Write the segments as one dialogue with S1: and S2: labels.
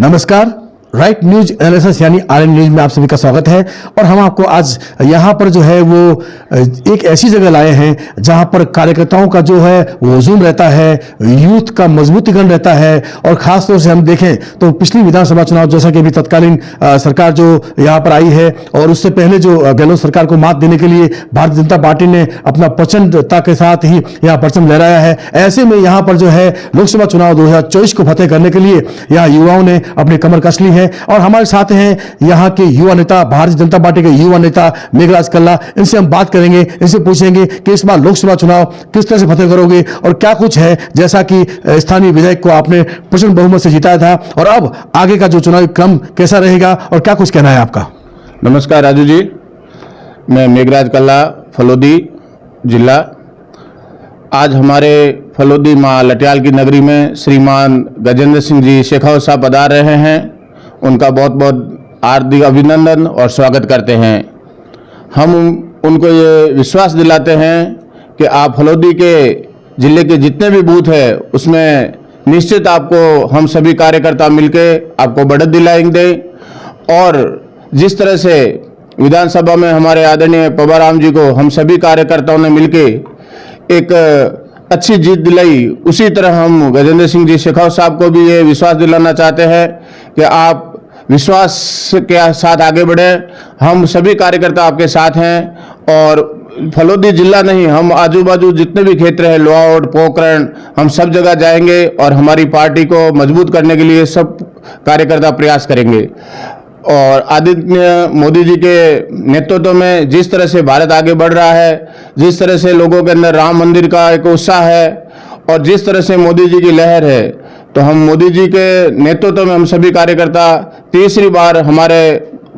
S1: नमस्कार, right news analysis यानी RN news में आप सभी का स्वागत है। और हम आपको आज यहाँ पर जो है वो एक ऐसी जगह लाए हैं जहाँ पर कार्यकर्ताओं का जो है वो हुजूम रहता है, यूथ का मजबूतीकरण रहता है। और खास तौर से हम देखें तो पिछली विधानसभा चुनाव जैसा कि अभी तत्कालीन सरकार जो यहाँ पर आई है और उससे पहले जो गहलोत सरकार को मात देने के लिए भारतीय जनता पार्टी ने अपना प्रचंडता के साथ ही यहाँ परचम लहराया है। ऐसे में यहाँ पर जो है लोकसभा चुनाव 2024 को फतेह करने के लिए यहाँ युवाओं ने अपनी कमर कस ली है। और हमारे साथ हैं यहाँ के युवा नेता, भारतीय जनता पार्टी के युवा नेता मेघराज कल्ला। इनसे हम बात करेंगे, इनसे पूछेंगे कि इस बार लोकसभा चुनाव किस तरह से फतेह करोगे और क्या कुछ है, जैसा कि स्थानीय विधायक को आपने प्रचंड बहुमत से जिताया था, और अब आगे का जो चुनावी क्रम कैसा रहेगा और क्या कुछ कहना है आपका।
S2: नमस्कार राजू जी, मैं मेघराज कल्ला, फलोदी जिला। आज हमारे फलोदी माँ लटियाल की नगरी में श्रीमान गजेंद्र सिंह जी शेखावत साहब पधार रहे हैं। उनका बहुत बहुत हार्दिक अभिनंदन और स्वागत करते हैं। हम उनको ये विश्वास दिलाते हैं कि आप फलोदी के जिले के जितने भी बूथ है उसमें निश्चित आपको हम सभी कार्यकर्ता मिलके आपको बढ़त दिलाएंगे। और जिस तरह से विधानसभा में हमारे आदरणीय पवाराम जी को हम सभी कार्यकर्ताओं ने मिलके एक अच्छी जीत दिलाई, उसी तरह हम गजेंद्र सिंह जी शेखावत साहब को भी ये विश्वास दिलाना चाहते हैं कि आप विश्वास के साथ आगे बढ़े। हम सभी कार्यकर्ता आपके साथ हैं और फलोदी जिला नहीं, हम आजू बाजू जितने भी क्षेत्र हैं, लोहावड़, पोखरण, हम सब जगह जाएंगे और हमारी पार्टी को मजबूत करने के लिए सब कार्यकर्ता प्रयास करेंगे। और आदित्य मोदी जी के नेतृत्व में जिस तरह से भारत आगे बढ़ रहा है, जिस तरह से लोगों के अंदर राम मंदिर का एक उत्साह है और जिस तरह से मोदी जी की लहर है, तो हम मोदी जी के नेतृत्व में हम सभी कार्यकर्ता तीसरी बार हमारे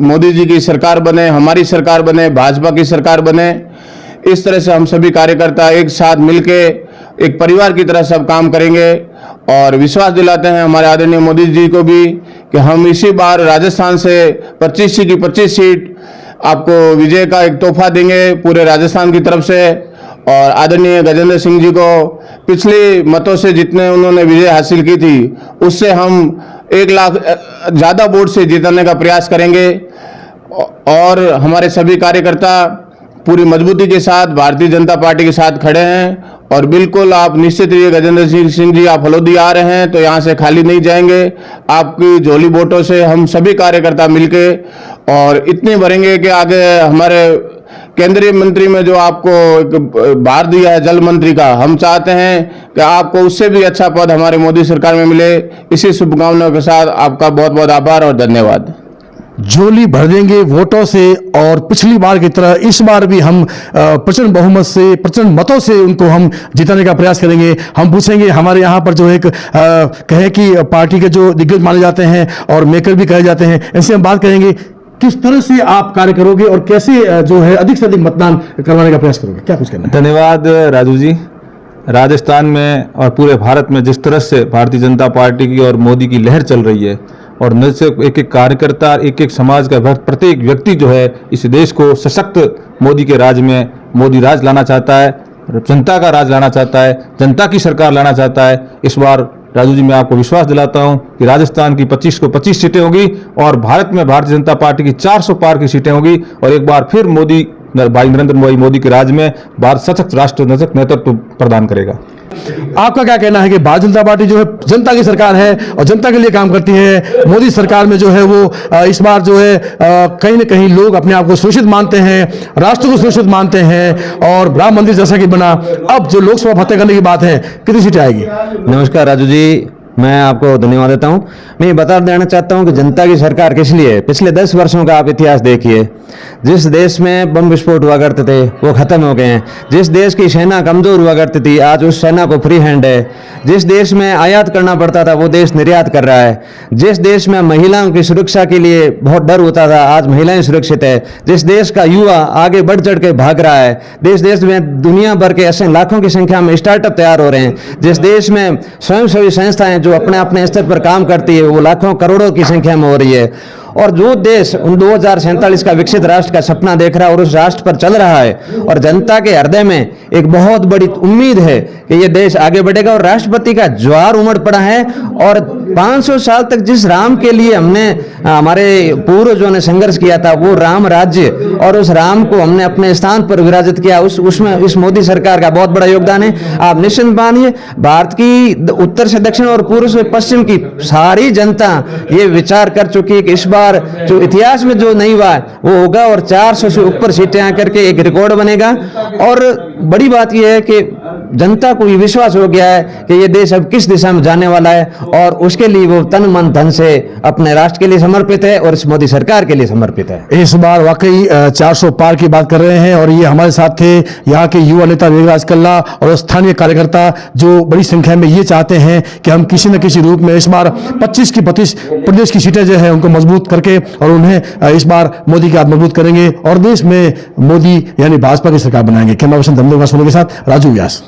S2: मोदी जी की सरकार बने, हमारी सरकार बने, भाजपा की सरकार बने। इस तरह से हम सभी कार्यकर्ता एक साथ मिलके एक परिवार की तरह सब काम करेंगे और विश्वास दिलाते हैं हमारे आदरणीय मोदी जी को भी कि हम इसी बार राजस्थान से 25 की 25 सीट आपको विजय का एक तोहफा देंगे पूरे राजस्थान की तरफ से। और आदरणीय गजेंद्र सिंह जी को पिछले मतों से जितने उन्होंने विजय हासिल की थी उससे हम 1 लाख ज़्यादा वोट से जीतने का प्रयास करेंगे। और हमारे सभी कार्यकर्ता पूरी मजबूती के साथ भारतीय जनता पार्टी के साथ खड़े हैं। और बिल्कुल आप निश्चित रहिए, गजेंद्र सिंह जी आप फलोदी आ रहे हैं तो यहाँ से खाली नहीं जाएंगे। आपकी झोली वोटों से हम सभी कार्यकर्ता मिलके और इतने भरेंगे कि आगे हमारे केंद्रीय मंत्री में जो आपको एक भार दिया है जल मंत्री का, हम चाहते हैं कि आपको उससे भी अच्छा पद हमारे मोदी सरकार में मिले। इसी शुभकामनाओं के साथ आपका बहुत बहुत आभार और धन्यवाद।
S1: झोली भर देंगे वोटों से और पिछली बार की तरह इस बार भी हम प्रचंड बहुमत से, प्रचंड मतों से उनको हम जिताने का प्रयास करेंगे। हम पूछेंगे हमारे यहाँ पर जो एक कहे कि पार्टी के जो दिग्गज माने जाते हैं और मेकर भी कहे जाते हैं, इनसे हम बात करेंगे किस तरह से आप कार्य करोगे और कैसे जो है अधिक से अधिक मतदान करवाने का प्रयास करोगे, क्या कुछ करना है।
S3: धन्यवाद राजू जी। राजस्थान में और पूरे भारत में जिस तरह से भारतीय जनता पार्टी की और मोदी की लहर चल रही है और न सिर्फ एक एक कार्यकर्ता, एक एक समाज का प्रत्येक व्यक्ति जो है इस देश को सशक्त मोदी के राज में, मोदी राज लाना चाहता है, जनता का राज लाना चाहता है, जनता की सरकार लाना चाहता है। इस बार राजू जी मैं आपको विश्वास दिलाता हूं कि राजस्थान की 25 को 25 सीटें होगी और भारत में भारतीय जनता पार्टी की 400 पार की सीटें होगी और एक बार फिर मोदी भाई नरेंद्र मोदी के राज में भारत सशक्त राष्ट्र नेतृत्व प्रदान करेगा।
S1: आपका क्या कहना है कि भारतीय जनता पार्टी जो है जनता की सरकार है और जनता के लिए काम करती है। मोदी सरकार में जो है वो इस बार जो है कहीं ना कहीं लोग अपने आप को सुरक्षित मानते हैं, राष्ट्र को सुरक्षित मानते हैं और राम मंदिर जैसा कि बना। अब जो लोकसभा फतेह करने की बात है, कितनी सीटें आएगी।
S4: नमस्कार राजू जी, मैं आपको धन्यवाद देता हूं। मैं ये बता देना चाहता हूं कि जनता की सरकार किस लिए है। पिछले 10 वर्षों का आप इतिहास देखिए, जिस देश में बम विस्फोट हुआ करते थे वो खत्म हो गए हैं। जिस देश की सेना कमजोर हुआ करती थी आज उस सेना को फ्री हैंड है। जिस देश में आयात करना पड़ता था वो देश निर्यात कर रहा है। जिस देश में महिलाओं की सुरक्षा के लिए बहुत डर होता था आज महिलाएं सुरक्षित है। जिस देश का युवा आगे बढ़ चढ़ के भाग रहा है, देश में दुनिया भर के ऐसे लाखों की संख्या में स्टार्टअप तैयार हो रहे हैं। जिस देश में स्वयंसेवी संस्थाएं जो अपने अपने स्तर पर काम करती है वो लाखों करोड़ों की संख्या में हो रही है। और जो देश उन 2047 का विकसित राष्ट्र का सपना देख रहा है और उस राष्ट्र पर चल रहा है, और जनता के हृदय में एक बहुत बड़ी उम्मीद है कि ये देश आगे बढ़ेगा, और राष्ट्रपति का ज्वार उमड़ पड़ा है। और 500 साल तक जिस राम के लिए हमने हमारे पूर्वजों ने संघर्ष किया था, वो राम राज्य, और उस राम को हमने अपने स्थान पर विराजित किया, उसमें इस मोदी सरकार का बहुत बड़ा योगदान है। आप निश्चिंत मानिए, भारत की उत्तर से दक्षिण और पूर्व से पश्चिम की सारी जनता ये विचार कर चुकी है कि इस बार जो इतिहास में जो नहीं हुआ वो होगा, और 400 से ऊपर सीटें आकर के एक रिकॉर्ड बनेगा। और बड़ी बात यह है कि जनता को ये विश्वास हो गया है कि ये देश अब किस दिशा में जाने वाला है, और उसके लिए वो तन मन धन से अपने राष्ट्र के लिए समर्पित है और इस मोदी सरकार के लिए समर्पित है।
S1: इस बार वाकई 400 पार की बात कर रहे हैं, और ये हमारे साथ थे यहाँ के युवा नेता मेघराज कल्ला और स्थानीय कार्यकर्ता जो बड़ी संख्या में ये चाहते हैं कि हम किसी न किसी रूप में इस बार 25 की 25 प्रदेश की सीटें जो है उनको मजबूत करके और उन्हें इस बार मोदी के हाथ मजबूत करेंगे और देश में मोदी यानी भाजपा की सरकार बनाएंगे। कैमरा पर्सन धमदेव के साथ राजू व्यास।